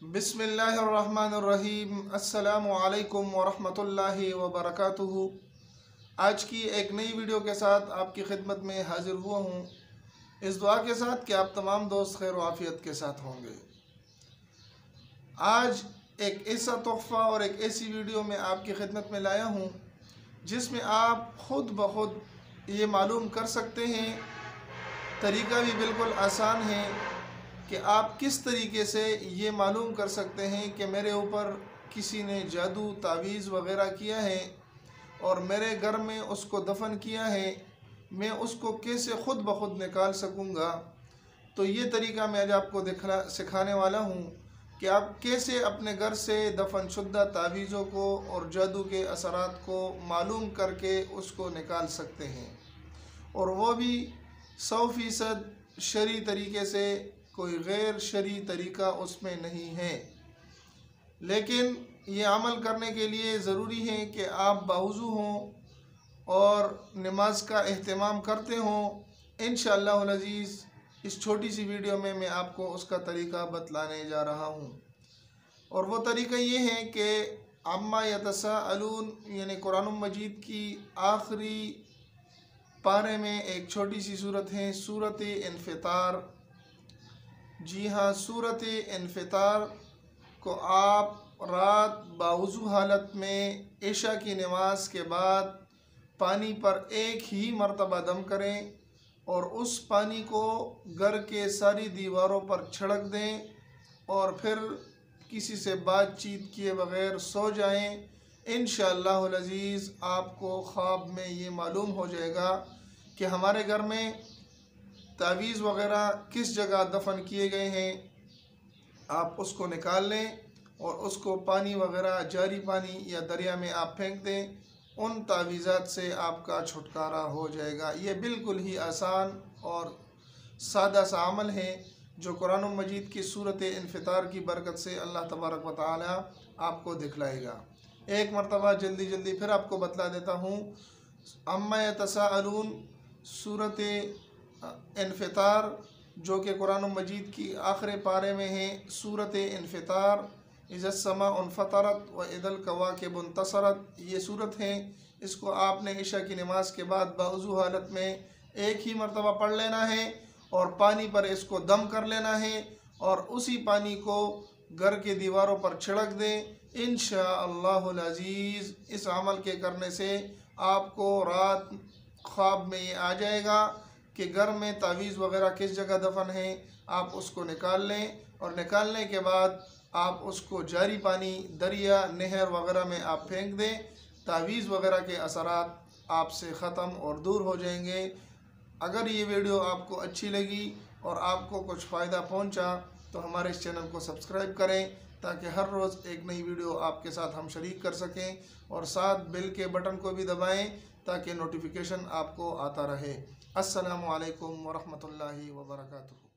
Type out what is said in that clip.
बिस्मिल्लाहिर्रहमानिर्रहीम। अस्सलामु अलैकुम वरहमतुल्लाहि वबरकातुहू। आज की एक नई वीडियो के साथ आपकी खिदमत में हाजिर हुआ हूँ, इस दुआ के साथ कि आप तमाम दोस्त खैर आफियत के साथ होंगे। आज एक ऐसा तोहफ़ा और एक ऐसी वीडियो में आपकी खिदमत में लाया हूँ जिसमें आप ख़ुद ब खुद ये मालूम कर सकते हैं, तरीका भी बिल्कुल आसान है कि आप किस तरीके से ये मालूम कर सकते हैं कि मेरे ऊपर किसी ने जादू तावीज़ वग़ैरह किया है और मेरे घर में उसको दफन किया है, मैं उसको कैसे ख़ुद ब खुद निकाल सकूँगा। तो ये तरीका मैं आज आपको सिखाने वाला हूँ कि आप कैसे अपने घर से दफन शुद्दा तावीज़ों को और जादू के असरात को मालूम करके उसको निकाल सकते हैं, और वो भी 100% शरई तरीके से, कोई गैर शरई तरीका उसमें नहीं है। लेकिन ये अमल करने के लिए ज़रूरी है कि आप बावज़ू हों और नमाज का एहतमाम करते हों। इंशाअल्लाह अज़ीज़ इस छोटी सी वीडियो में मैं आपको उसका तरीका बतलाने जा रहा हूँ, और वो तरीका ये है कि अम्मा यतसाअलून यानी कुरान मजीद की आखिरी पारे में एक छोटी सी सूरत है, सूरत इन्फितार। जी हाँ, सूरत इन्फितार को आप रात बावज़ू हालत में इशा की नमाज के बाद पानी पर एक ही मरतबा दम करें और उस पानी को घर के सारी दीवारों पर छिड़क दें और फिर किसी से बातचीत किए बग़ैर सो जाएं। इंशाअल्लाह अज़ीज़ आपको ख्वाब में ये मालूम हो जाएगा कि हमारे घर में तावीज़ वग़ैरह किस जगह दफन किए गए हैं। आप उसको निकाल लें और उसको पानी वग़ैरह, जारी पानी या दरिया में आप फेंक दें। उन तावीज़ात से आपका छुटकारा हो जाएगा। ये बिल्कुल ही आसान और सादा सा अमल है जो कुरान मजीद की सूरत इन्फितार की बरकत से अल्लाह तबारक व तआला आपको दिखलाएगा। एक मरतबा जल्दी फिर आपको बतला देता हूँ। अम्मा यतसाअलून सूरत इन्फितार जो कि कुरान मजीद की आखिरी पारे में है, सूरत इन्फितार। इज़्ज़स्समा उनफ़तरत व इदल कवाकिब इंतसरत, ये सूरत है। इसको आपने इशा की नमाज के बाद बावज़ू हालत में एक ही मरतबा पढ़ लेना है और पानी पर इसको दम कर लेना है और उसी पानी को घर के दीवारों पर छिड़क दें। इंशाअल्लाह अज़ीज़ इस अमल के करने से आपको रात ख्वाब में ये आ जाएगा कि घर में तावीज़ वग़ैरह किस जगह दफन है। आप उसको निकाल लें और निकालने के बाद आप उसको जारी पानी, दरिया, नहर वग़ैरह में आप फेंक दें। तावीज़ वग़ैरह के असरात आपसे ख़त्म और दूर हो जाएंगे। अगर ये वीडियो आपको अच्छी लगी और आपको कुछ फ़ायदा पहुंचा तो हमारे इस चैनल को सब्सक्राइब करें ताकि हर रोज़ एक नई वीडियो आपके साथ हम शरीक कर सकें, और साथ बेल के बटन को भी दबाएं ताकि नोटिफिकेशन आपको आता रहे। अस्सलामु अलैकुम वरहमतुल्लाहि वबरकातुहू।